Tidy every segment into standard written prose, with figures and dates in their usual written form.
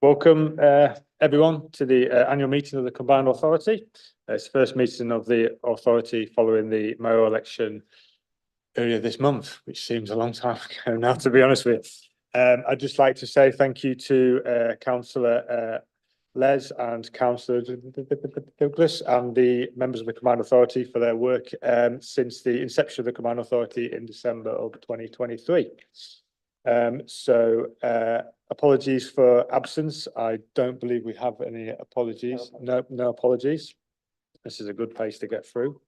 Welcome, everyone, to the annual meeting of the Combined Authority. It's the first meeting of the authority following the mayoral election earlier this month, which seems a long time ago now, to be honest with you. I'd just like to say thank you to Councillor Les and Councillor Douglas and the members of the Combined Authority for their work since the inception of the Combined Authority in December of 2023. Apologies for absence. I don't believe we have any apologies. No apologies. This is a good pace to get through.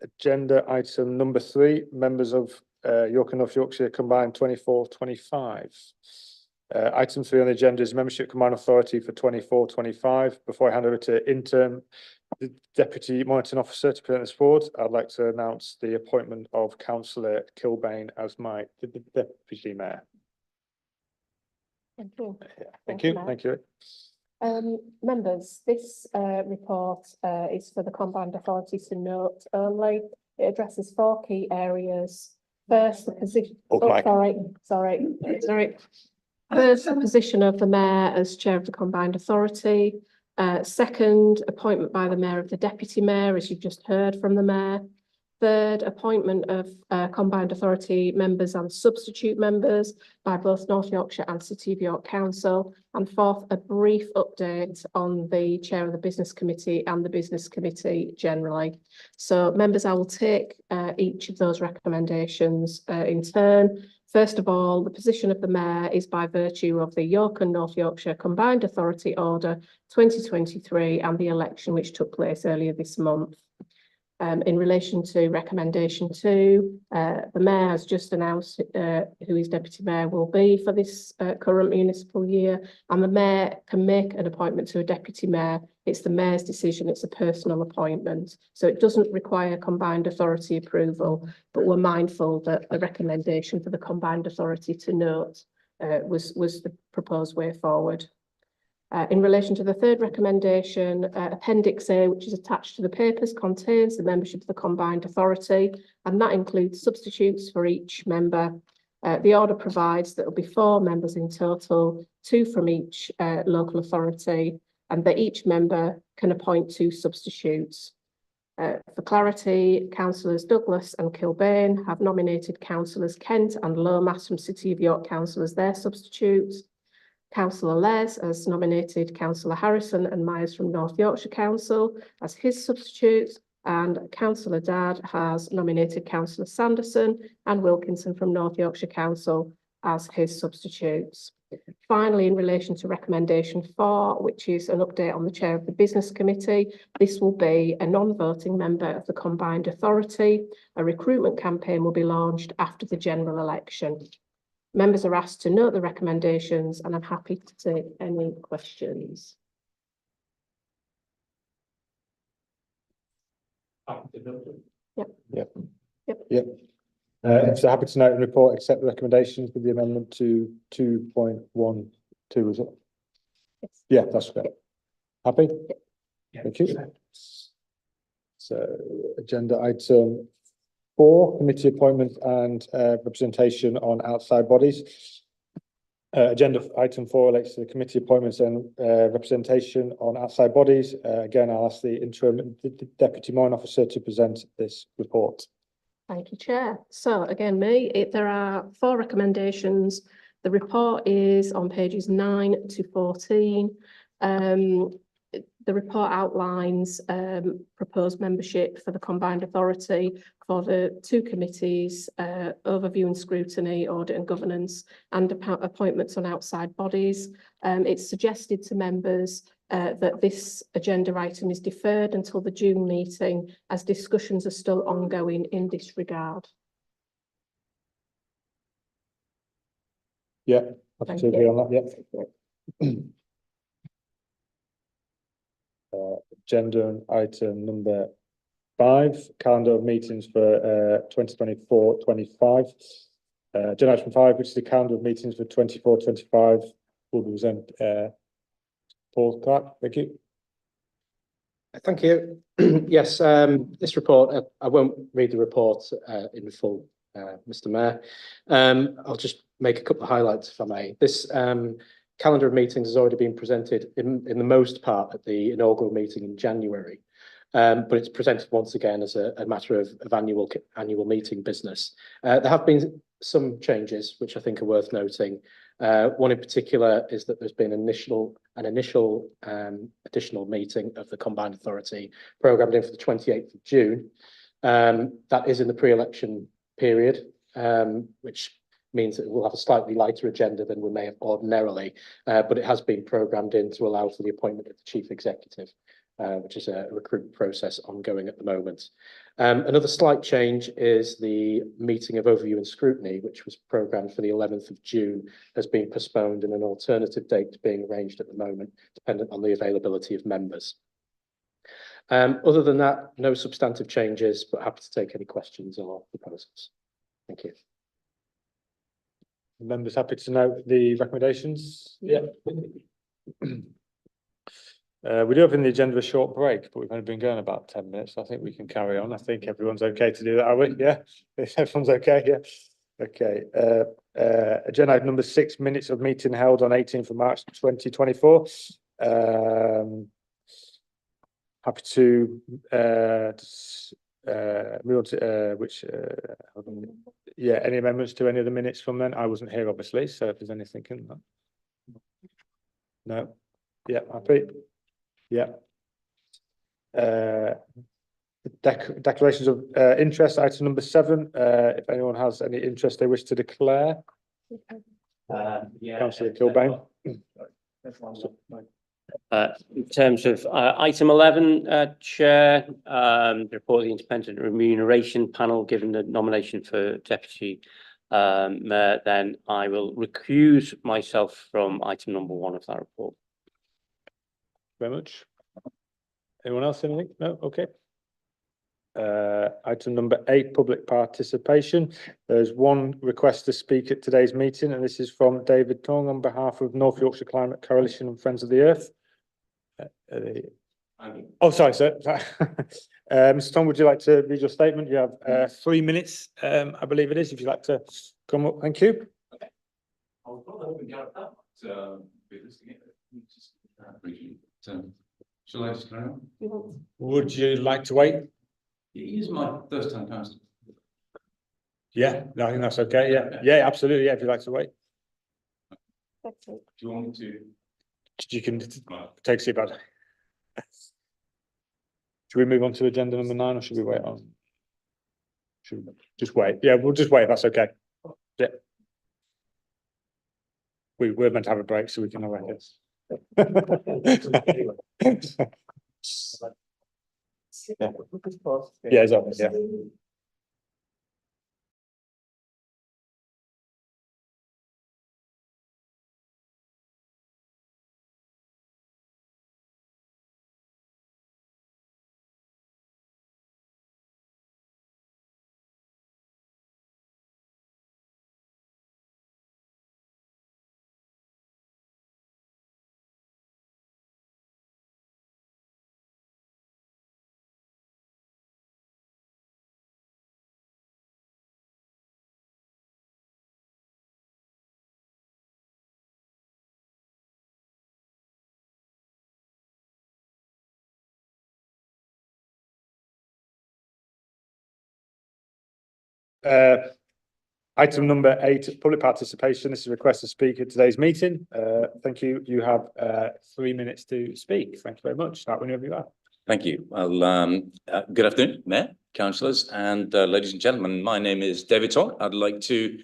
Agenda item number 3, members of York and North Yorkshire Combined 24-25. Item 3 on the agenda is membership Combined Authority for 24-25. Before I hand over to interim Deputy Monitoring Officer to present this forward, I'd like to announce the appointment of Councillor Kilbane as my Deputy Mayor. Thank you. Thank you. Thank you. Members, this report is for the Combined Authority to note only. It addresses 4 key areas. First, the position. Sorry. First, the position of the Mayor as Chair of the Combined Authority. Second, appointment by the Mayor of the Deputy Mayor, as you've just heard from the Mayor. Third, appointment of Combined Authority members and substitute members by both North Yorkshire and City of York Council. And fourth, a brief update on the Chair of the Business Committee and the Business Committee generally. So members, I will take each of those recommendations in turn. First of all, the position of the Mayor is by virtue of the York and North Yorkshire Combined Authority Order 2023 and the election which took place earlier this month. In relation to recommendation 2, the Mayor has just announced who his Deputy Mayor will be for this current municipal year, and the Mayor can make an appointment to a Deputy Mayor. It's the Mayor's decision, it's a personal appointment. So it doesn't require Combined Authority approval, but we're mindful that the recommendation for the Combined Authority to note was the proposed way forward. In relation to the third recommendation, Appendix A, which is attached to the papers, contains the membership of the Combined Authority, and that includes substitutes for each member. The order provides that there will be 4 members in total, 2 from each local authority, and that each member can appoint 2 substitutes. For clarity, Councillors Douglas and Kilbane have nominated Councillors Kent and Lomas from City of York Council as their substitutes. Councillor Les has nominated Councillor Harrison and Myers from North Yorkshire Council as his substitutes, and Councillor Dadd has nominated Councillor Sanderson and Wilkinson from North Yorkshire Council as his substitutes. Finally, in relation to recommendation 4, which is an update on the Chair of the Business Committee, this will be a non-voting member of the Combined Authority. A recruitment campaign will be launched after the general election. Members are asked to note the recommendations, and I'm happy to take any questions. Yep. So happy to note and report, accept the recommendations with the amendment to 2.12, is it? Yes. Yeah, that's great. Happy? Yep. Thank you. So agenda item 4, committee appointment and representation on outside bodies. Agenda item 4 relates to the committee appointments and representation on outside bodies. Again, I'll ask the interim Deputy Monitoring Officer to present this report. Thank you, Chair. So again, there are 4 recommendations. The report is on pages 9 to 14. The report outlines proposed membership for the Combined Authority for the 2 committees, overview and scrutiny, audit and governance, and appointments on outside bodies. It's suggested to members that this agenda item is deferred until the June meeting, as discussions are still ongoing in this regard. Yeah, happy to agree on that. Yeah. Agenda item number 5, calendar of meetings for 2024-25. Agenda item 5, which is the calendar of meetings for 24-25, will be presented. Paul Clark, thank you. Thank you. Yes, this report, I won't read the report in full Mr. Mayor. I'll just make a couple of highlights if I may. This calendar of meetings has already been presented in the most part at the inaugural meeting in January. But it's presented once again as a matter of annual meeting business. There have been some changes which I think are worth noting. One in particular is that there's been an initial additional meeting of the Combined Authority programmed in for the 28th of June. That is in the pre-election period, which means that we'll have a slightly lighter agenda than we may have ordinarily, but it has been programmed in to allow for the appointment of the Chief Executive, which is a recruitment process ongoing at the moment. Another slight change is the meeting of overview and scrutiny, which was programmed for the 11th of June, has been postponed and an alternative date being arranged at the moment, dependent on the availability of members. Other than that, no substantive changes, but happy to take any questions or proposals. Thank you. Members happy to note the recommendations? Yeah. We do have in the agenda a short break, but we've only been going about 10 minutes. So I think we can carry on. I think everyone's okay to do that, are we? Yeah, everyone's okay. Yeah. Okay. Agenda item number 6, minutes of meeting held on 18th of March 2024. Happy to move on to any amendments to any of the minutes from then? I wasn't here, obviously, so if there's anything in that. No. Yeah, happy. Yeah. Declarations of interest, item number 7. If anyone has any interest they wish to declare. Councillor Kilbane. In terms of item 11, Chair, the report of the Independent Remuneration Panel, given the nomination for Deputy Mayor, then I will recuse myself from item number 1 of that report. Very much. Anyone else anything? No? Okay. Item number 8, public participation. There's one request to speak at today's meeting, and this is from David Tong on behalf of North Yorkshire Climate Coalition and Friends of the Earth. Oh, sorry, sir. Mr. Tong, would you like to read your statement? You have 3 minutes, I believe it is, if you'd like to come up. Thank you. Okay. I was probably hoping to get that, but shall I just carry on? Would you like to wait? It is my first time council. Yeah, no, I think that's okay. Yeah, yeah, absolutely. Yeah, if you'd like to wait. Do you want me to? You can take a seat, bud. Should we move on to agenda number 9, or should we wait on? Should we just wait? Yeah, we'll just wait. That's okay. Yeah. We're meant to have a break, so we can have a this. Yeah. Yeah, exactly. Yeah. Item number 8, public participation. This is a request to speak at today's meeting. Thank you. You have 3 minutes to speak. Thank you very much. Start whenever you are. Thank you. Well, good afternoon, Mayor, councillors, and ladies and gentlemen. My name is David Tong. I'd like to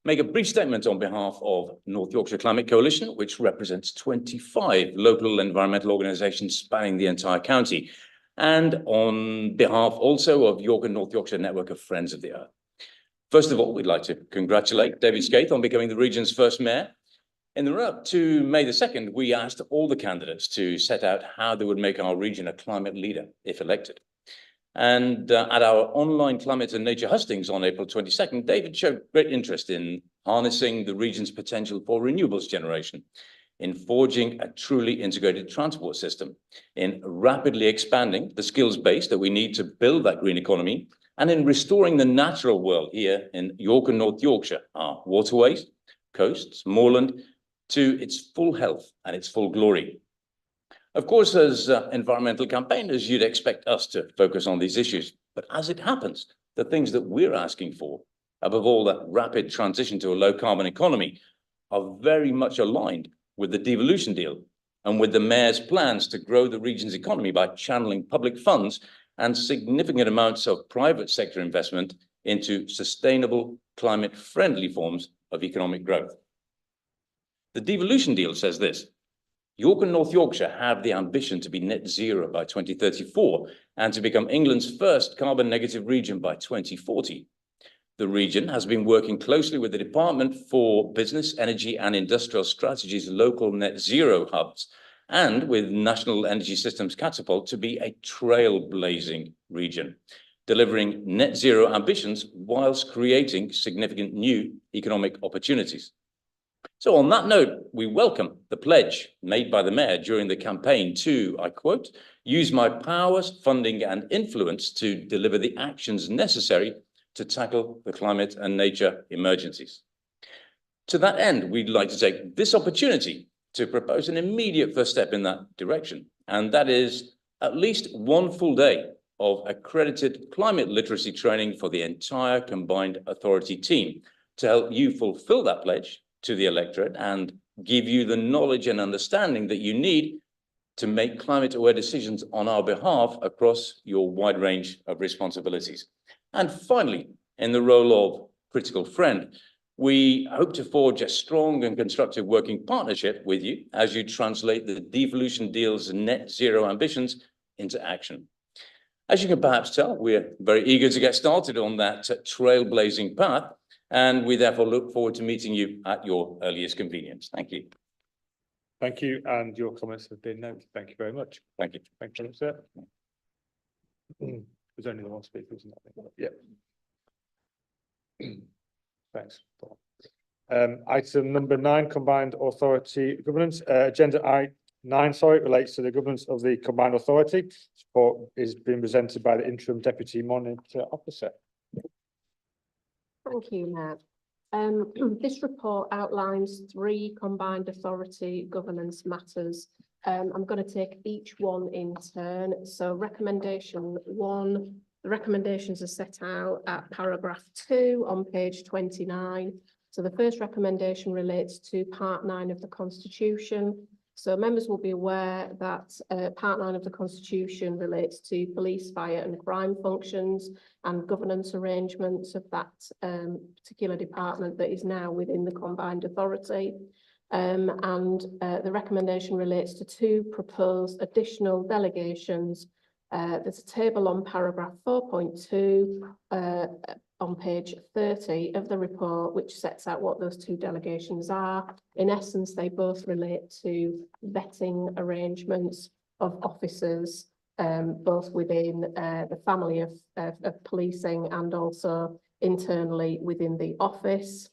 make a brief statement on behalf of North Yorkshire Climate Coalition, which represents 25 local environmental organisations spanning the entire county, and on behalf also of York and North Yorkshire Network of Friends of the Earth. First of all, we'd like to congratulate David Skaith on becoming the region's first mayor. In the run-up to May the 2nd, we asked all the candidates to set out how they would make our region a climate leader if elected. And at our online climate and nature hustings on April 22nd, David showed great interest in harnessing the region's potential for renewables generation, in forging a truly integrated transport system, in rapidly expanding the skills base that we need to build that green economy, and in restoring the natural world here in York and North Yorkshire, our waterways, coasts, moorland, to its full health and its full glory. Of course, as environmental campaigners, you'd expect us to focus on these issues. But as it happens, the things that we're asking for, above all that rapid transition to a low carbon economy, are very much aligned with the devolution deal and with the Mayor's plans to grow the region's economy by channeling public funds and significant amounts of private sector investment into sustainable, climate-friendly forms of economic growth. The devolution deal says this: York and North Yorkshire have the ambition to be net zero by 2034 and to become England's first carbon negative region by 2040. The region has been working closely with the Department for Business, Energy and Industrial Strategy's local net zero hubs and with National Energy Systems Catapult to be a trailblazing region, delivering net zero ambitions whilst creating significant new economic opportunities. So on that note, we welcome the pledge made by the Mayor during the campaign to, I quote, use my powers, funding and influence to deliver the actions necessary to tackle the climate and nature emergencies. To that end, we'd like to take this opportunity to propose an immediate first step in that direction, and that is at least one full day of accredited climate literacy training for the entire combined authority team to help you fulfill that pledge to the electorate and give you the knowledge and understanding that you need to make climate-aware decisions on our behalf across your wide range of responsibilities. And finally, in the role of critical friend, we hope to forge a strong and constructive working partnership with you as you translate the devolution deal's net zero ambitions into action. As you can perhaps tell, we're very eager to get started on that trailblazing path, and we therefore look forward to meeting you at your earliest convenience. Thank you. Thank you, and your comments have been noted. Thank you very much. Thank you. Thank you, sir. There's only the one speaker, isn't there? Yeah. Thanks. Item number 9, combined authority governance. Agenda 9, relates to the governance of the combined authority. Support is being presented by the interim deputy monitor officer. Thank you, Matt. This report outlines 3 combined authority governance matters. I'm going to take each one in turn. So recommendation 1, the recommendations are set out at paragraph 2 on page 29. So the first recommendation relates to part 9 of the Constitution. So members will be aware that part 9 of the Constitution relates to police, fire and crime functions and governance arrangements of that particular department that is now within the combined authority. The recommendation relates to 2 proposed additional delegations. There's a table on paragraph 4.2 on page 30 of the report, which sets out what those 2 delegations are. In essence, they both relate to vetting arrangements of officers, both within the family of policing and also internally within the office.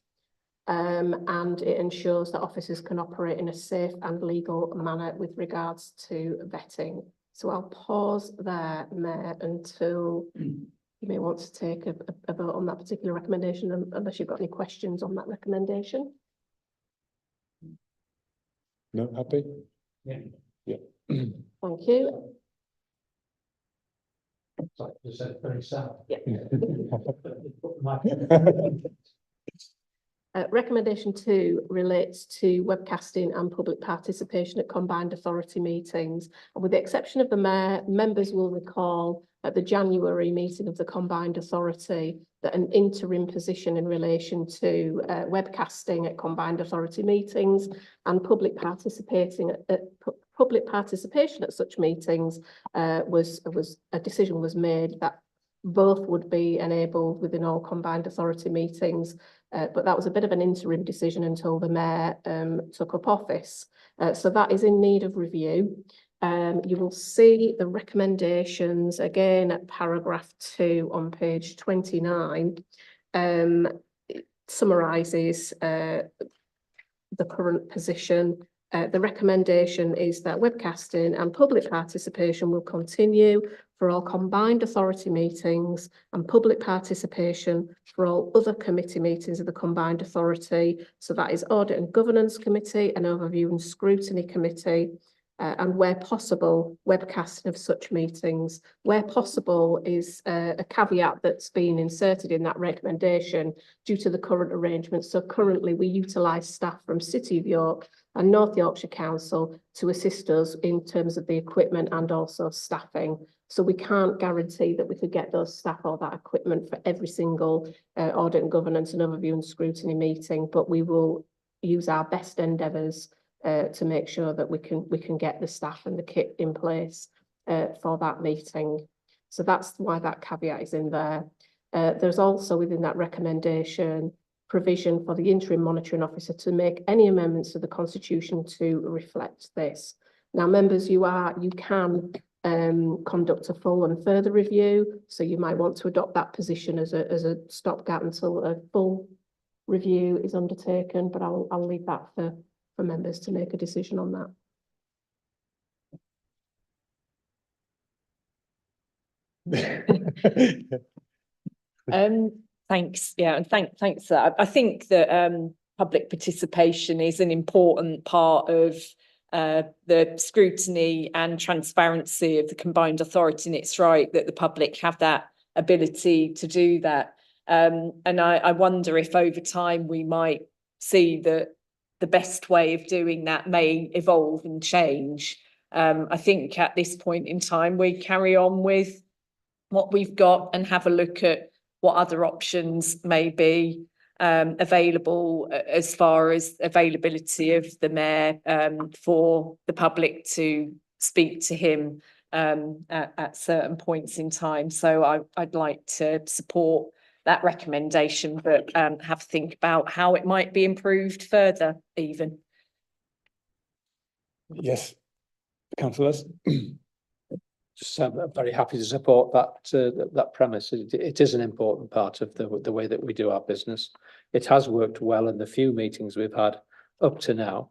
And it ensures that officers can operate in a safe and legal manner with regards to vetting. So I'll pause there, Mayor, until you may want to take a vote on that particular recommendation, unless you've got any questions on that recommendation. No, happy? Yeah. Yeah. Thank you. Sorry, you said very sad. Yeah. Recommendation 2 relates to webcasting and public participation at combined authority meetings. And with the exception of the Mayor, members will recall at the January meeting of the combined authority that an interim position in relation to webcasting at combined authority meetings and public participation at such meetings a decision was made that both would be enabled within all combined authority meetings. But that was a bit of an interim decision until the Mayor took up office. So that is in need of review. You will see the recommendations again at paragraph 2 on page 29. It summarises the current position The recommendation is that webcasting and public participation will continue for all combined authority meetings and public participation for all other committee meetings of the combined authority. So that is Audit and Governance Committee, an Overview and Scrutiny Committee, and where possible, webcasting of such meetings. Where possible is a caveat that's been inserted in that recommendation due to the current arrangements. So currently we utilise staff from City of York and North Yorkshire Council to assist us in terms of the equipment and also staffing. So we can't guarantee that we could get those staff or that equipment for every single audit and governance and overview and scrutiny meeting, but we will use our best endeavours to make sure that we can get the staff and the kit in place for that meeting. So that's why that caveat is in there. There's also within that recommendation provision for the interim monitoring officer to make any amendments to the constitution to reflect this. Now, members, you can conduct a full and further review, so you might want to adopt that position as a stopgap until a full review is undertaken, but I'll leave that for members to make a decision on that. Thanks. Yeah, and thanks for that. I think that public participation is an important part of the scrutiny and transparency of the combined authority, and it's right that the public have that ability to do that. And I wonder if over time we might see that the best way of doing that may evolve and change. I think at this point in time, we carry on with what we've got and have a look at what other options may be available as far as availability of the mayor for the public to speak to him at certain points in time. So I'd like to support that recommendation, but have a think about how it might be improved further even. Yes, councillors. Just I'm very happy to support that premise. It is an important part of the way that we do our business. It has worked well in the few meetings we've had up to now,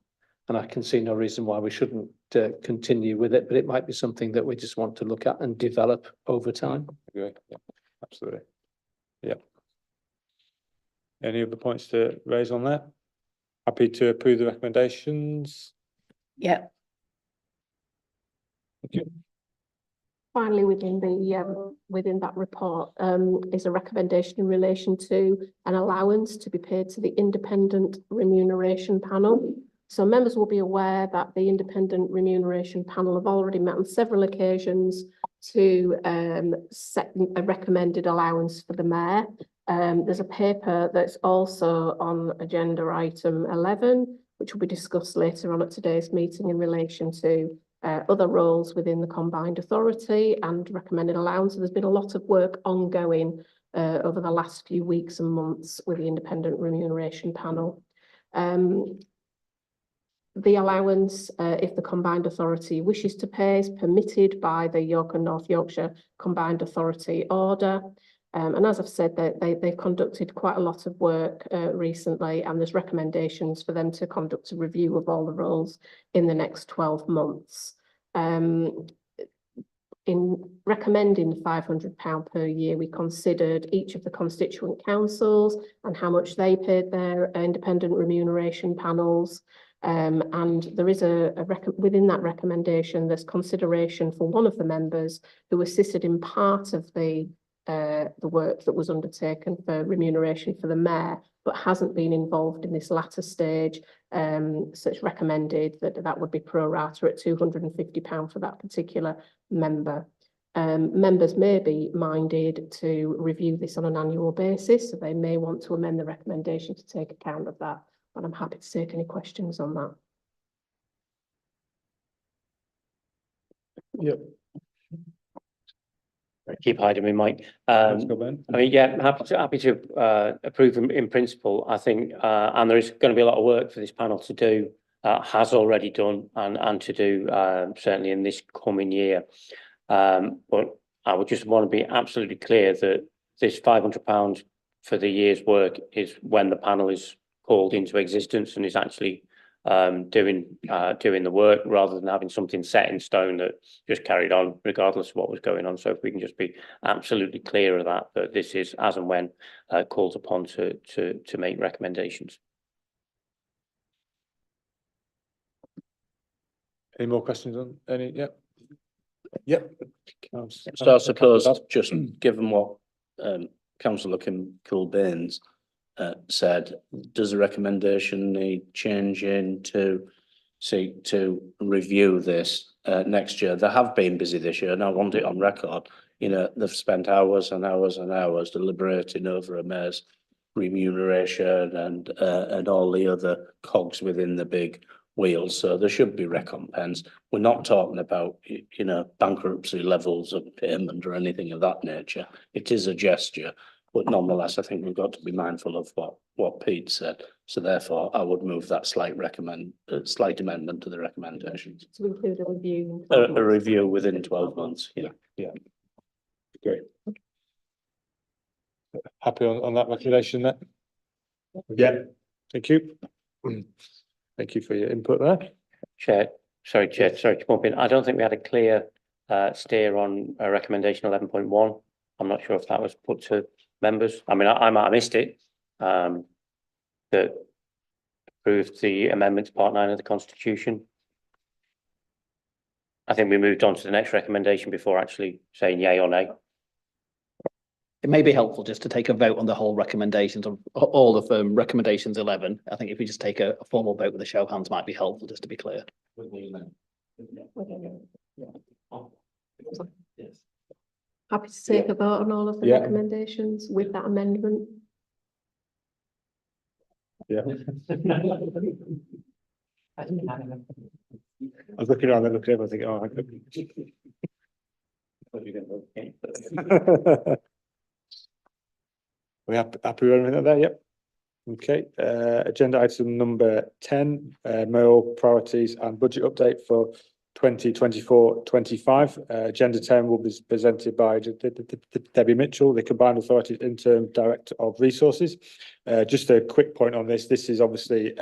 and I can see no reason why we shouldn't continue with it, but it might be something that we just want to look at and develop over time. Agree. Yeah, absolutely. Yeah. Any other points to raise on that? Happy to approve the recommendations. Yeah. Okay. Finally, within that report is a recommendation in relation to an allowance to be paid to the independent remuneration panel. So members will be aware that the independent remuneration panel have already met on several occasions to set a recommended allowance for the mayor. There's a paper that's also on agenda item 11, which will be discussed later on at today's meeting in relation to other roles within the combined authority and recommended allowance. So there's been a lot of work ongoing over the last few weeks and months with the independent remuneration panel. The allowance, if the combined authority wishes to pay, is permitted by the York and North Yorkshire Combined Authority Order. And as I've said, they've conducted quite a lot of work recently, and there's recommendations for them to conduct a review of all the roles in the next 12 months. In recommending £500 per year, we considered each of the constituent councils and how much they paid their independent remuneration panels. And there is within that recommendation, there's consideration for one of the members who assisted in part of the work that was undertaken for remuneration for the mayor, but hasn't been involved in this latter stage. So it's recommended that would be pro rata at £250 for that particular member. Members may be minded to review this on an annual basis, so they may want to amend the recommendation to take account of that, but I'm happy to take any questions on that. Yep. Keep hiding me, Mike. Let's go, Ben. I mean, yeah, happy to approve them in principle. I think, and there is going to be a lot of work for this panel to do, has already done, and to do certainly in this coming year. But I would just want to be absolutely clear that this £500 for the year's work is when the panel is called into existence and is actually doing the work rather than having something set in stone that just carried on regardless of what was going on. So if we can just be absolutely clear of that this is as and when called upon to make recommendations. Any more questions on any? Yep. Yep. So I suppose just given what councillor Kilbane's said, does the recommendation need changing to seek to review this next year? They have been busy this year, and I want it on record. You know, they've spent hours and hours and hours deliberating over a mayor's remuneration and all the other cogs within the big wheels, so there should be recompense. We're not talking about, you know, bankruptcy levels of payment or anything of that nature. It is a gesture, but nonetheless, I think we've got to be mindful of what Pete said. So therefore, I would move that slight amendment to the recommendations. To include a review. A review within 12 months, yeah. Great. Happy on that recommendation then? Yeah, thank you. Thank you for your input there. Chair, sorry to bump in. I don't think we had a clear steer on recommendation 11.1. I'm not sure if that was put to members. I mean, I might have missed it. That approved the amendment to Part 9 of the Constitution. I think we moved on to the next recommendation before actually saying yay or nay. It may be helpful just to take a vote on the whole recommendations of all of them, recommendations 11. I think if we just take a formal vote with a show of hands might be helpful, just to be clear. Happy to take a vote on all of the Yeah. recommendations with that amendment. Yeah. I was looking around and looking over, thinking, oh, I could. We happy with everything there? Yep. Okay, agenda item number 10, mayoral priorities and budget update for 2024-25. Agenda 10 will be presented by Debbie Mitchell, the Combined Authority Interim Director of Resources. Just a quick point on this. This is obviously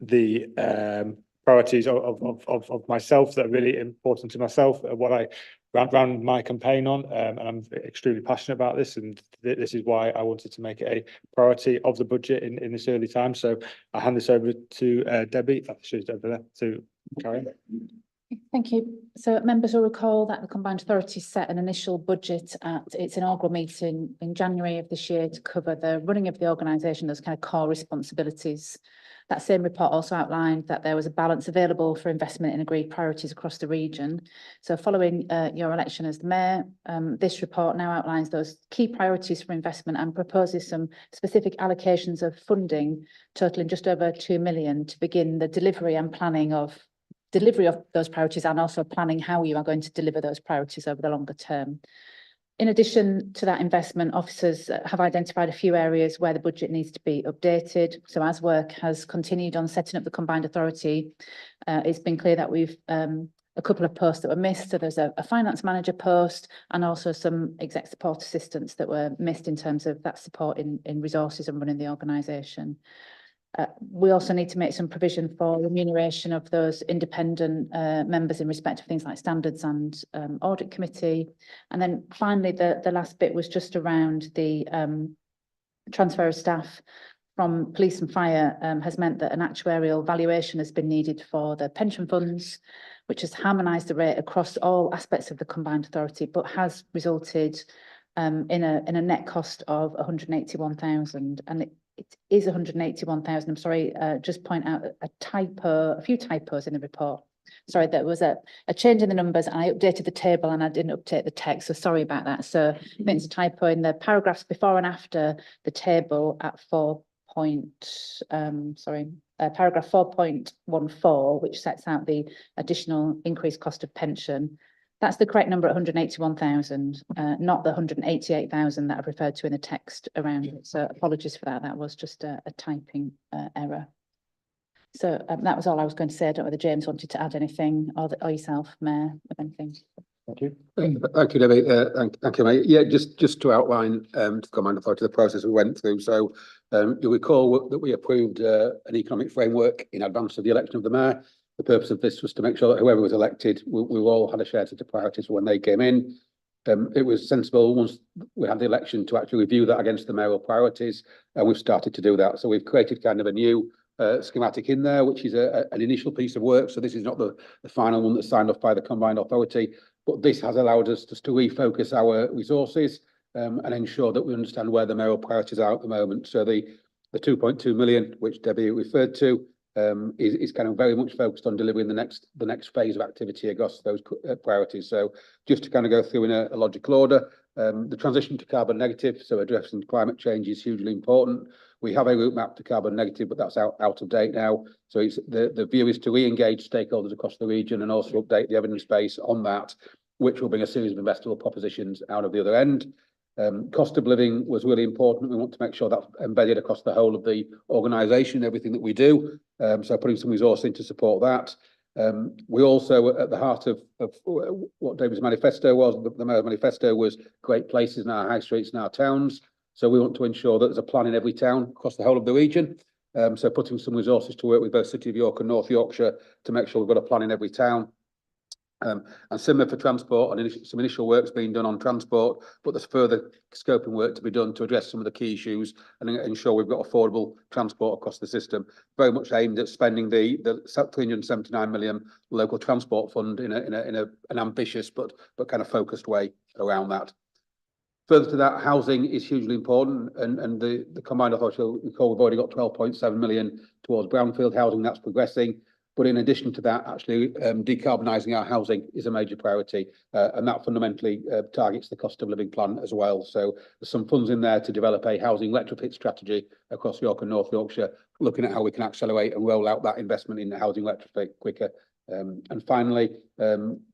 the priorities of myself that are really important to myself, what I ran my campaign on, and I'm extremely passionate about this, and this is why I wanted to make it a priority of the budget in this early time. So I hand this over to Debbie. She's over there to carry on. Thank you. So members will recall that the Combined Authority set an initial budget at its inaugural meeting in January of this year to cover the running of the organisation, those kind of core responsibilities. That same report also outlined that there was a balance available for investment in agreed priorities across the region. So following your election as the mayor, this report now outlines those key priorities for investment and proposes some specific allocations of funding totaling just over 2 million to begin the delivery and planning of those priorities, and also planning how you are going to deliver those priorities over the longer term. In addition to that investment, officers have identified a few areas where the budget needs to be updated. So as work has continued on setting up the Combined Authority, it's been clear that we've a couple of posts that were missed. So there's a finance manager post and also some exec support assistants that were missed in terms of that support in resources and running the organisation. We also need to make some provision for remuneration of those independent members in respect of things like standards and audit committee. And then finally, the last bit was just around the transfer of staff from police and fire has meant that an actuarial valuation has been needed for the pension funds, which has harmonised the rate across all aspects of the Combined Authority, but has resulted in a net cost of 181,000. And it is 181,000. I'm sorry, just point out a few typos in the report. Sorry, there was a change in the numbers and I updated the table and I didn't update the text, so sorry about that. So it's a typo in the paragraphs before and after the table at paragraph 4.14, which sets out the additional increased cost of pension. That's the correct number at 181,000, not the 188,000 that I've referred to in the text around it. So apologies for that. That was just a typing error. So that was all I was going to say. I don't know whether James wanted to add anything or yourself, Mayor, with anything. Thank you. Thank you, Debbie. Thank you, mate. Yeah, just to outline to the Combined Authority the process we went through. So You'll recall that we approved an economic framework in advance of the election of the mayor. The purpose of this was to make sure that whoever was elected, we all had a share to the priorities when they came in. It was sensible once we had the election to actually review that against the mayoral priorities, and we've started to do that. So we've created kind of a new schematic in there, which is an initial piece of work. So this is not the final one that's signed off by the combined authority, but this has allowed us just to refocus our resources and ensure that we understand where the mayoral priorities are at the moment. So the 2.2 million, which Debbie referred to, is kind of very much focused on delivering the next phase of activity across those priorities. So just to kind of go through in a logical order, the transition to carbon negative, so addressing climate change, is hugely important. We have a route map to carbon negative, but that's out of date now. So it's the view is to re-engage stakeholders across the region and also update the evidence base on that, which will bring a series of investable propositions out of the other end. Cost of living was really important. We want to make sure that's embedded across the whole of the organisation, everything that we do. So putting some resource in to support that. We also, at the heart of what David's manifesto was, the Mayor's manifesto was great places in our high streets and our towns. So we want to ensure that there's a plan in every town across the whole of the region. So putting some resources to work with both City of York and North Yorkshire to make sure we've got a plan in every town. And similar for transport, and some initial work's being done on transport, but there's further scoping work to be done to address some of the key issues and ensure we've got affordable transport across the system. Very much aimed at spending the 379 million local transport fund in an ambitious but kind of focused way around that. Further to that, housing is hugely important, and the combined authority, recall we've already got 12.7 million towards brownfield housing. That's progressing. But in addition to that, actually decarbonising our housing is a major priority, and that fundamentally targets the cost of living plan as well. So there's some funds in there to develop a housing retrofit strategy across York and North Yorkshire, looking at how we can accelerate and roll out that investment in the housing retrofit quicker. And finally,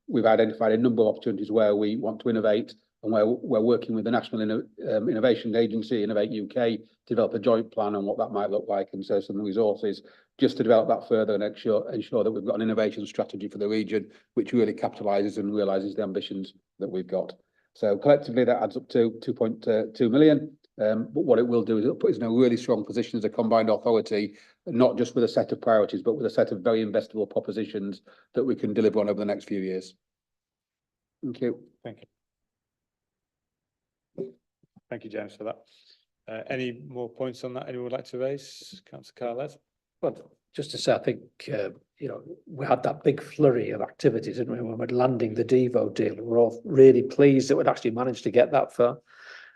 we've identified a number of opportunities where we want to innovate, and where we're working with the National Innovation Agency, Innovate UK, to develop a joint plan on what that might look like, and so some resources just to develop that further and ensure that we've got an innovation strategy for the region, which really capitalises and realises the ambitions that we've got. So collectively, that adds up to 2.2 million. But what it will do is it'll put us in a really strong position as a combined authority, not just with a set of priorities, but with a set of very investable propositions that we can deliver on over the next few years. Thank you. Thank you. Thank you, James, for that. Any more points on that anyone would like to raise? Councillor Carlet? Well, just to say, I think, we had that big flurry of activities, didn't we, when we're landing the Devo deal. We're all really pleased that we'd actually managed to get that far.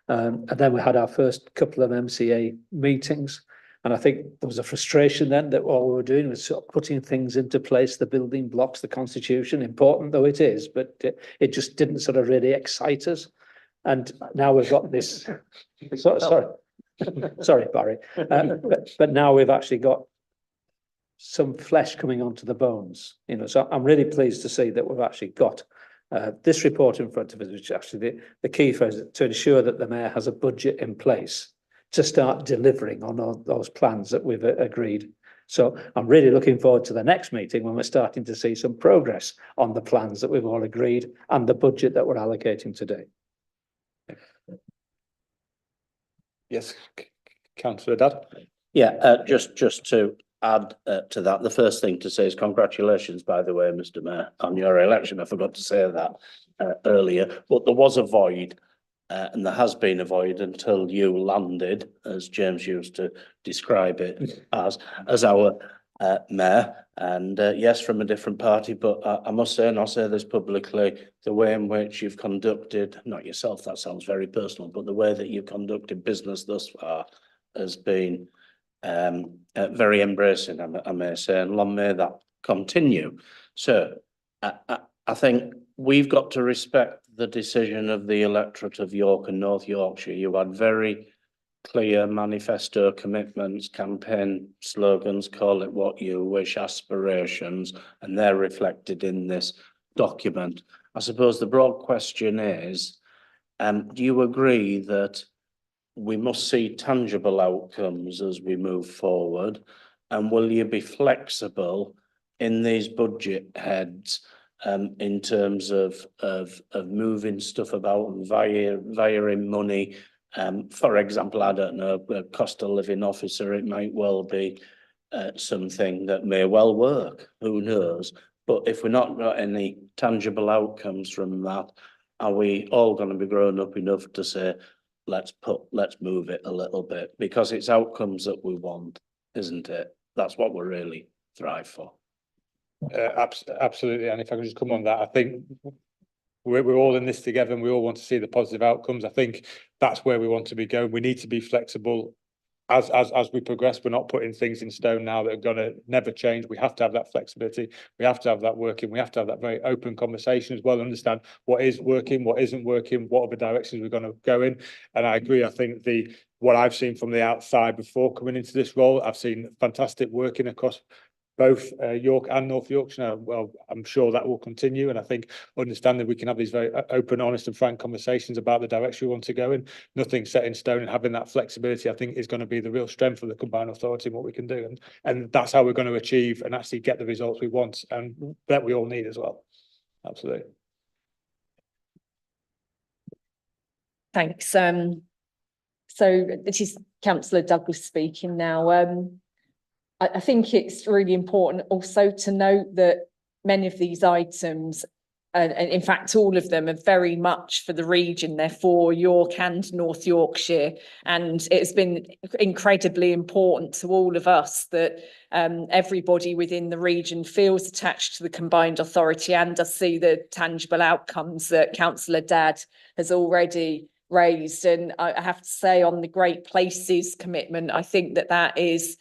And then we had our first couple of MCA meetings. And I think there was a frustration then that all we were doing was sort of putting things into place, the building blocks, the constitution, important though it is, but it just didn't sort of really excite us. And now we've got this, sorry, Barry, but now we've actually got some flesh coming onto the bones, so I'm really pleased to see that we've actually got this report in front of us, which actually the key for us is to ensure that the mayor has a budget in place to start delivering on all those plans that we've agreed. So I'm really looking forward to the next meeting when we're starting to see some progress on the plans that we've all agreed and the budget that we're allocating today. Yes, Councillor Dad. Yeah, just to add to that, the first thing to say is congratulations, by the way, Mr. Mayor, on your election. I forgot to say that earlier, but there was a void, and there has been a void until you landed, as James used to describe it, as our mayor. And yes, from a different party, but I must say, and I'll say this publicly, the way in which you've conducted, not yourself, that sounds very personal, but the way that you've conducted business thus far has been very embracing, I may say, and long may that continue. So I think we've got to respect the decision of the electorate of York and North Yorkshire. You had very clear manifesto commitments, campaign slogans, call it what you wish, aspirations, and they're reflected in this document. I suppose the broad question is, do you agree that we must see tangible outcomes as we move forward, and will you be flexible in these budget heads in terms of moving stuff about and varying money For example, I don't know, a cost of living officer, it might well be something that may well work, who knows? But if we're not got any tangible outcomes from that, are we all going to be grown up enough to say, let's move it a little bit, because it's outcomes that we want, isn't it? That's what we really thrive for. Absolutely, and if I can just come on that, I think we're all in this together and we all want to see the positive outcomes. I think that's where we want to be going. We need to be flexible as we progress. We're not putting things in stone now that are going to never change. We have to have that flexibility. We have to have that working. We have to have that very open conversation as well. Understand what is working, what isn't working, what are the directions we're going to go in. And I agree. I think what I've seen from the outside before coming into this role, I've seen fantastic working across both York and North Yorkshire. Well, I'm sure that will continue. And I think understanding we can have these very open, honest and frank conversations about the direction we want to go in, nothing set in stone, and having that flexibility, I think, is going to be the real strength of the combined authority and what we can do. And that's how we're going to achieve and actually get the results we want and that we all need as well. Absolutely. Thanks. So this is Councillor Douglas speaking now. I think it's really important also to note that many of these items, and in fact all of them, are very much for the region, therefore York and North Yorkshire. And it's been incredibly important to all of us that everybody within the region feels attached to the combined authority and does see the tangible outcomes that Councillor Dadd has already raised. And I have to say, on the Great Places commitment, I think that is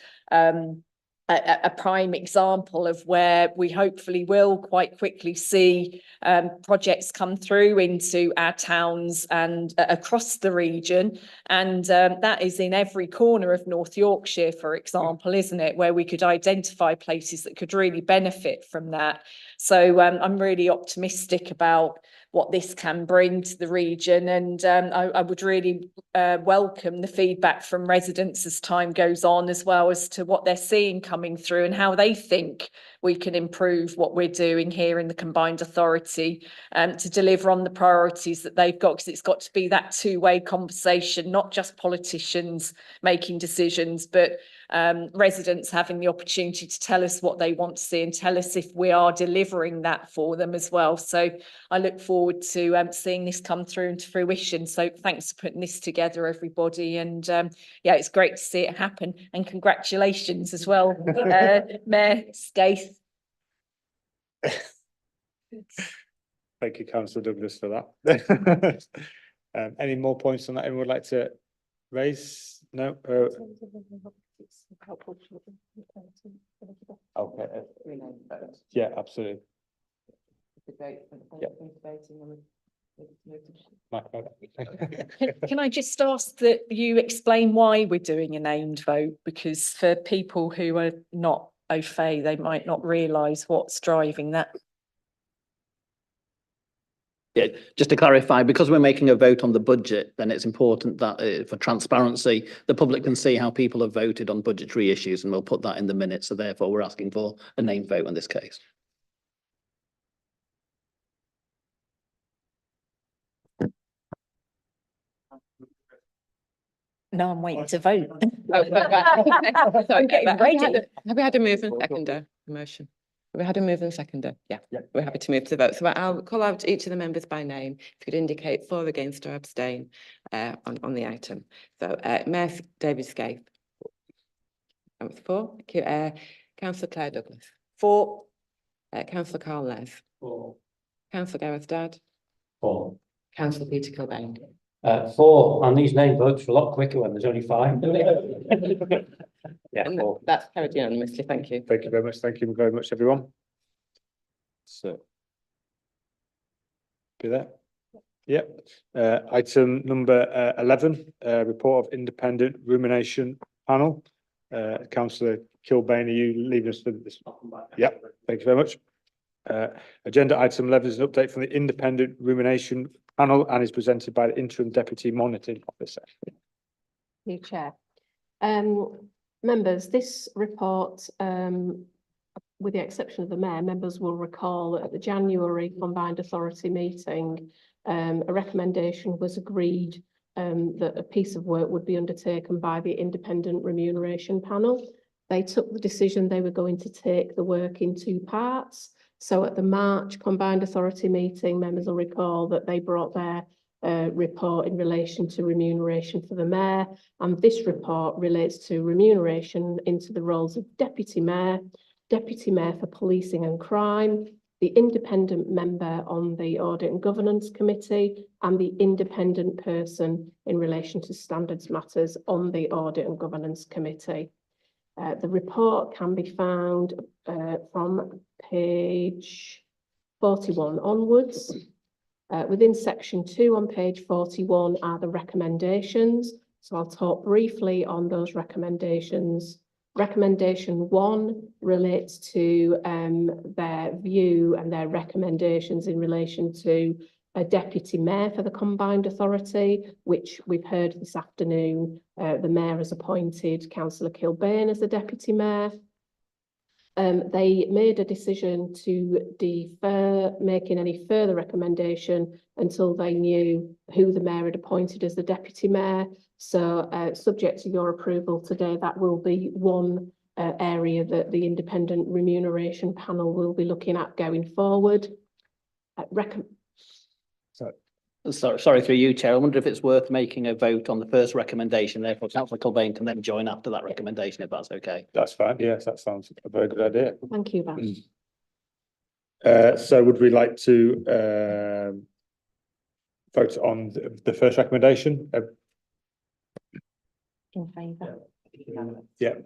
a prime example of where we hopefully will quite quickly see projects come through into our towns and across the region. And that is in every corner of North Yorkshire, for example, isn't it? Where we could identify places that could really benefit from that. So I'm really optimistic about what this can bring to the region. And I would really welcome the feedback from residents as time goes on, as well as to what they're seeing coming through and how they think we can improve what we're doing here in the combined authority to deliver on the priorities that they've got, because it's got to be that two-way conversation, not just politicians making decisions, but residents having the opportunity to tell us what they want to see and tell us if we are delivering that for them as well. So I look forward to seeing this come through into fruition. So thanks for putting this together, everybody. And yeah, it's great to see it happen. And congratulations as well, Mayor Scaife. Thank you, Councillor Douglas, for that. Any more points on that anyone would like to raise? No? Okay. Yeah, absolutely. Can I just ask that you explain why we're doing a named vote? Because for people who are not au fait, they might not realise what's driving that. Yeah, just to clarify, because we're making a vote on the budget, then it's important that for transparency, the public can see how people have voted on budgetary issues, and we'll put that in the minutes. So therefore, we're asking for a named vote in this case. No, I'm waiting to vote. I'm getting ready. Have we had a move and seconder motion? We had a move and seconder. Yeah, we're happy to move to the vote. So I'll call out each of the members by name. If you could indicate for, against or abstain on the item. So Mayor David Scaife. That was for. Councillor Claire Douglas. For. Councillor Carl Les. For. Councillor Gareth Dadd. For. Councillor Peter Kilbane. For, and these name votes are a lot quicker when there's only 5. Yeah, And for. that's carried unanimously. Thank you. Thank you very much. Thank you very much, everyone. So, be there. Yep. Item number 11, report of independent rumination panel. Councillor Kilbane, are you leaving us for this? Yeah, thank you very much. Agenda item 11 is an update from the independent rumination panel and is presented by the interim deputy monitoring officer. New Chair. Members, this report, with the exception of the Mayor, members will recall that at the January Combined Authority meeting, a recommendation was agreed that a piece of work would be undertaken by the independent remuneration panel. They took the decision they were going to take the work in two parts. So at the March Combined Authority meeting, members will recall that they brought their report in relation to remuneration for the mayor, and this report relates to remuneration into the roles of deputy mayor for policing and crime, the independent member on the Audit and Governance Committee, and the independent person in relation to standards matters on the Audit and Governance Committee. The report can be found from page 41 onwards. Within section 2 on page 41 are the recommendations. So I'll talk briefly on those recommendations. Recommendation 1 relates to their view and their recommendations in relation to a deputy mayor for the combined authority, which we've heard this afternoon. The mayor has appointed Councillor Kilbane as the deputy mayor. They made a decision to defer making any further recommendation until they knew who the mayor had appointed as the deputy mayor. So subject to your approval today, that will be one area that the independent remuneration panel will be looking at going forward. Sorry, through you, Chair. I wonder if it's worth making a vote on the first recommendation. Therefore, Councillor Kilbane can then join after that recommendation, if that's okay. That's fine. Yes, that sounds a very good idea. Thank you, Beth. So would we like to vote on the first recommendation? In favour. Yeah.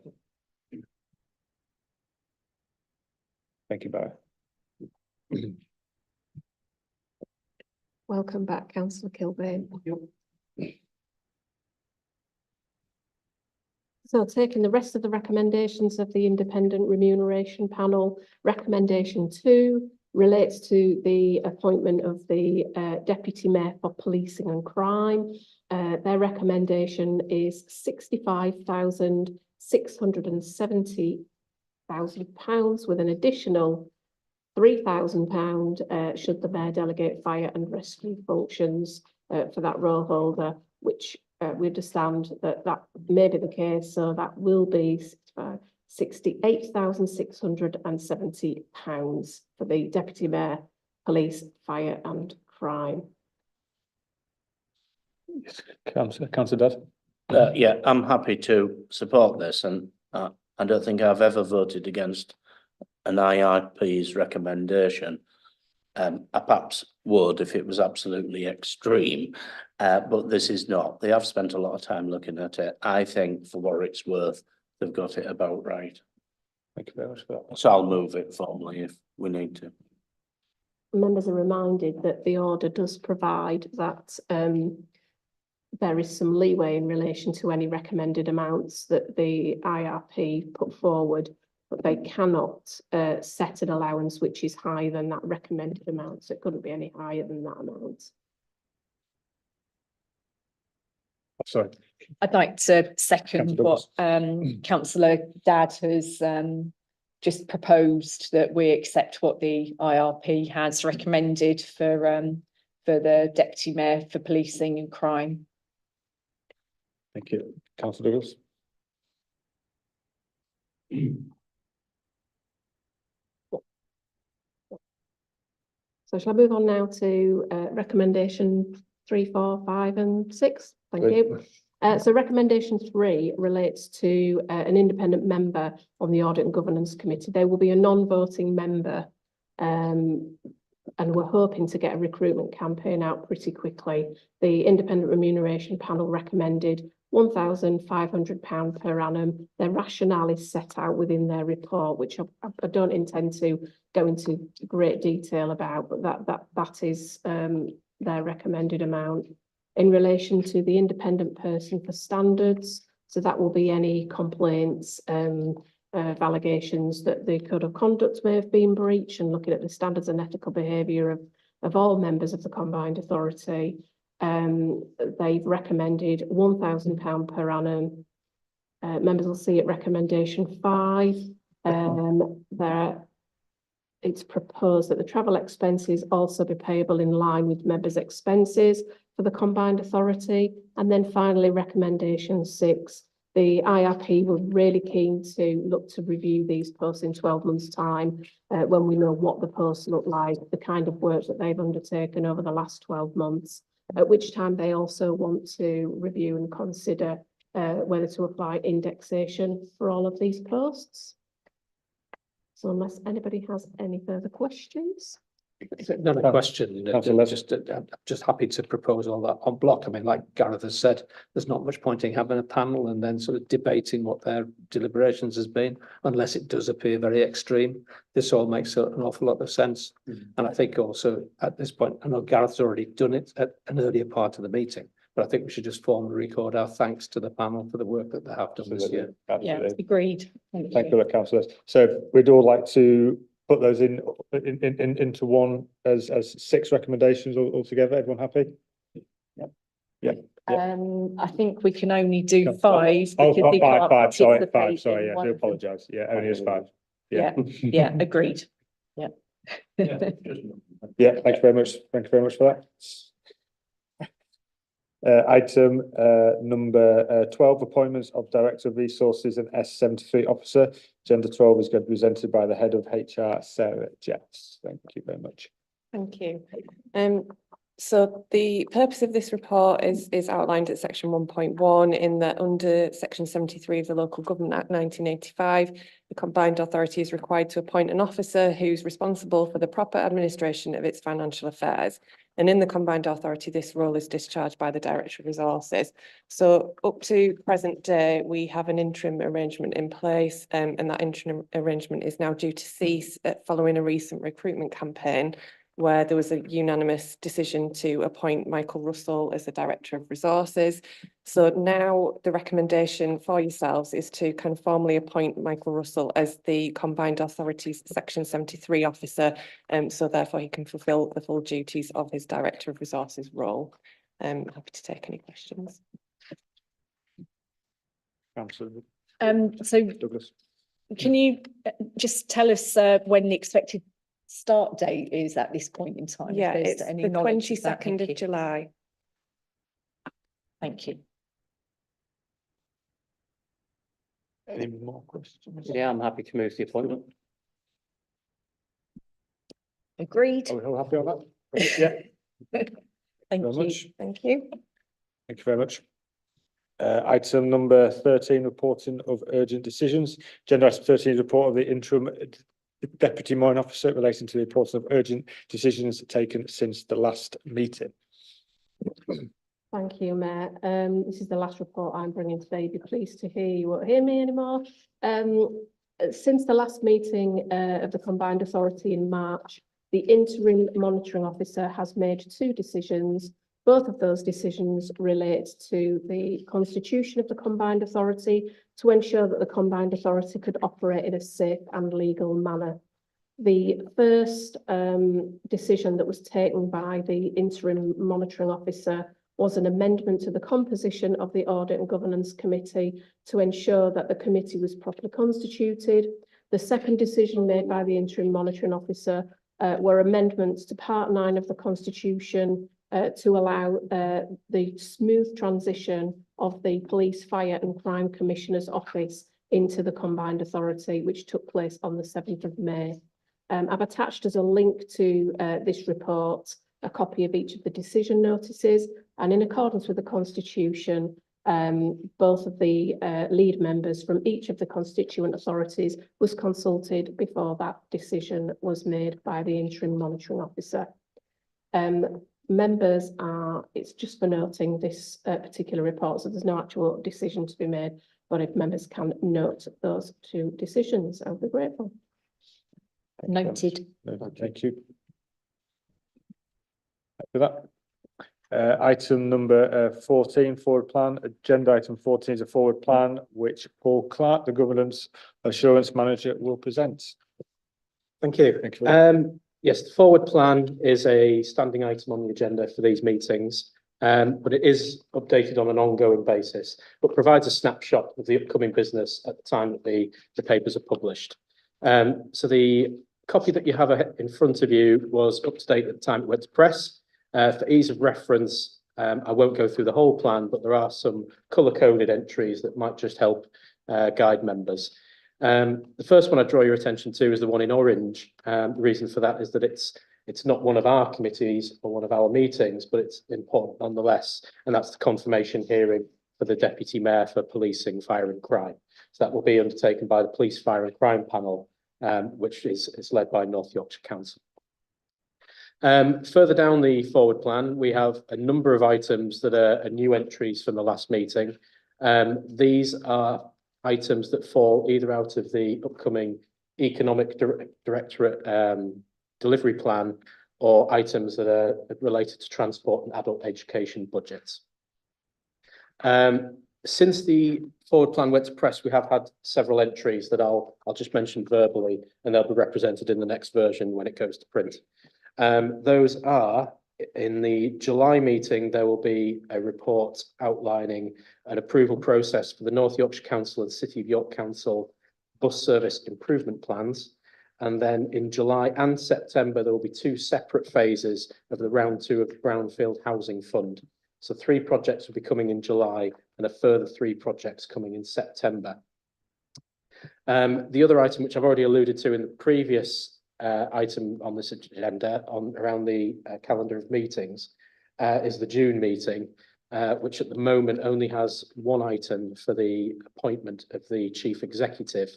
Thank you, Barry. Welcome back, Councillor Kilbane. So taking the rest of the recommendations of the independent remuneration panel, recommendation 2 relates to the appointment of the deputy mayor for policing and crime. Their recommendation is £65,670,000 with an additional £3,000 should the mayor delegate fire and rescue functions for that role holder, which we understand that may be the case. So that will be £68,670 for the deputy mayor, police, fire and crime. Yes, Councillor Dodd. Yeah, I'm happy to support this, and I don't think I've ever voted against an IIP's recommendation. I perhaps would if it was absolutely extreme, but this is not. They have spent a lot of time looking at it. I think for what it's worth, they've got it about right. Thank you very much for that. So I'll move it formally if we need to. Members are reminded that the order does provide that there is some leeway in relation to any recommended amounts that the IRP put forward, but they cannot set an allowance which is higher than that recommended amount. So it couldn't be any higher than that amount. Sorry. I'd like to second Councillor what Councillor Dadd has just proposed, that we accept what the IRP has recommended for the deputy mayor for policing and crime. Thank you. Councillor Douglas. So shall I move on now to recommendation 3, 4, 5 and 6? Thank you. So recommendation 3 relates to an independent member on the Audit and Governance Committee. They will be a non-voting member, and we're hoping to get a recruitment campaign out pretty quickly. The independent remuneration panel recommended £1,500 per annum. Their rationale is set out within their report, which I don't intend to go into great detail about, but that is their recommended amount. In relation to the independent person for standards, so that will be any complaints of allegations that the code of conduct may have been breached, and looking at the standards and ethical behaviour of all members of the combined authority. They've recommended £1,000 per annum. Members will see at recommendation 5. It's proposed that the travel expenses also be payable in line with members' expenses. for the combined authority. And then finally, recommendation 6. The IRP were really keen to look to review these posts in 12 months' time when we know what the posts look like, the kind of work that they've undertaken over the last 12 months, at which time they also want to review and consider whether to apply indexation for all of these posts. So unless anybody has any further questions. Another question, Councillor. I'm just happy to propose all that en bloc. I mean, like Gareth has said, there's not much point in having a panel and then sort of debating what their deliberations has been, unless it does appear very extreme. This all makes an awful lot of sense. And I think also at this point, I know Gareth's already done it at an earlier part of the meeting, but I think we should just formally record our thanks to the panel for the work that they have done this year. Yeah, Absolutely. agreed. Thank you, councillors. So we'd all like to put those into one as 6 recommendations altogether. Everyone happy? Yeah. I think we can only do No, 5. Oh, because they can't five, sorry, participate 5, sorry, in yeah, I one do of them. apologise. Yeah, only as 5. Yeah, yeah, agreed. Yeah. Yeah, thank you very much. Thank you very much for that. Item number 12, appointments of Director of Resources and S73 officer. Agenda 12 is going to be presented by the head of HR, Sarah Jeffs. Thank you very much. Thank you. So the purpose of this report is outlined at section 1.1 in that under section 73 of the Local Government Act 1985, the combined authority is required to appoint an officer who's responsible for the proper administration of its financial affairs. And in the combined authority, this role is discharged by the Director of Resources. So up to present day, we have an interim arrangement in place, and that interim arrangement is now due to cease following a recent recruitment campaign where there was a unanimous decision to appoint Michael Russell as the Director of Resources. So now the recommendation for yourselves is to kind of formally appoint Michael Russell as the Combined Authorities Section 73 officer, so therefore he can fulfil the full duties of his Director of Resources role. Happy to take any questions. Absolutely. So Douglas. can you just tell us when the expected start date is at this point in time? Yeah, if there's it's any the knowledge of that? 22nd Thank of you. July. Thank you. Any more questions? Yeah, I'm happy to move the appointment. Agreed. Are we all happy on that? Yeah. Thank very you. much. Thank you. Thank you very much. Item number 13, reporting of urgent decisions. Agenda item 13 is report of the interim deputy mine officer relating to the reporting of urgent decisions taken since the last meeting. Thank you, Mayor. This is the last report I'm bringing today. Be pleased to hear you won't hear me anymore. Since the last meeting of the Combined Authority in March, the interim monitoring officer has made 2 decisions. Both of those decisions relate to the constitution of the Combined Authority to ensure that the Combined Authority could operate in a safe and legal manner. The first decision that was taken by the interim monitoring officer was an amendment to the composition of the Audit and Governance Committee to ensure that the committee was properly constituted. The second decision made by the interim monitoring officer were amendments to Part 9 of the Constitution to allow the smooth transition of the Police, Fire and Crime Commissioner's Office into the Combined Authority, which took place on the 7th of May. I've attached as a link to this report a copy of each of the decision notices, and in accordance with the Constitution, both of the lead members from each of the constituent authorities was consulted before that decision was made by the interim monitoring officer. Members are, it's just for noting this particular report, so there's no actual decision to be made, but if members can note those 2 decisions, I would be grateful. Noted. Thank you. For that. Item number 14, forward plan. Agenda item 14 is a forward plan which Paul Clark, the Governance Assurance Manager, will present. Thank you. Thank you. Yes, the forward plan is a standing item on the agenda for these meetings, but it is updated on an ongoing basis, but provides a snapshot of the upcoming business at the time that the papers are published. So the copy that you have in front of you was up to date at the time it went to press. For ease of reference, I won't go through the whole plan, but there are some colour-coded entries that might just help guide members. The first one I draw your attention to is the one in orange. The reason for that is that it's not one of our committees or one of our meetings, but it's important nonetheless, and that's the confirmation hearing for the Deputy Mayor for Policing, Fire and Crime. So that will be undertaken by the Police, Fire and Crime panel, which is led by North Yorkshire Council. Further down the forward plan, we have a number of items that are new entries from the last meeting. These are items that fall either out of the upcoming Economic Directorate delivery plan or items that are related to transport and adult education budgets. Since the forward plan went to press, we have had several entries that I'll just mention verbally, and they'll be represented in the next version when it goes to print. Those are, in the July meeting, there will be a report outlining an approval process for the North Yorkshire Council and City of York Council bus service improvement plans. And then in July and September, there will be two separate phases of the round 2 of the Brownfield Housing Fund. So 3 projects will be coming in July and a further 3 projects coming in September. The other item, which I've already alluded to in the previous item on this agenda around the calendar of meetings, is the June meeting, which at the moment only has 1 item for the appointment of the Chief Executive,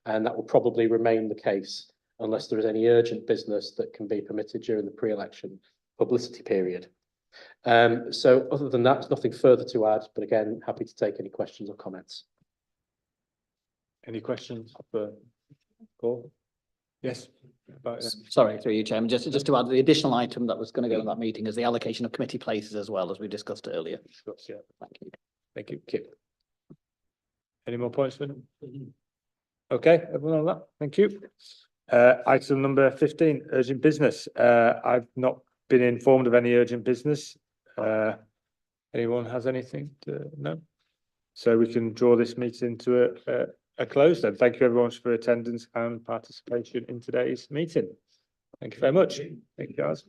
and that will probably remain the case unless there is any urgent business that can be permitted during the pre-election publicity period. So other than that, there's nothing further to add, but again, happy to take any questions or comments. Any questions for Paul? Yes. Sorry, through you, Chairman, just to add, the additional item that was going to go in that meeting is the allocation of committee places as well, as we discussed earlier. Yeah. Thank you. Thank you. Any more points for them? Okay, everyone on that, thank you. Item number 15, urgent business. I've not been informed of any urgent business. Anyone has anything to know? So we can draw this meeting to a close then. Thank you everyone for attendance and participation in today's meeting. Thank you very much. Thank you guys.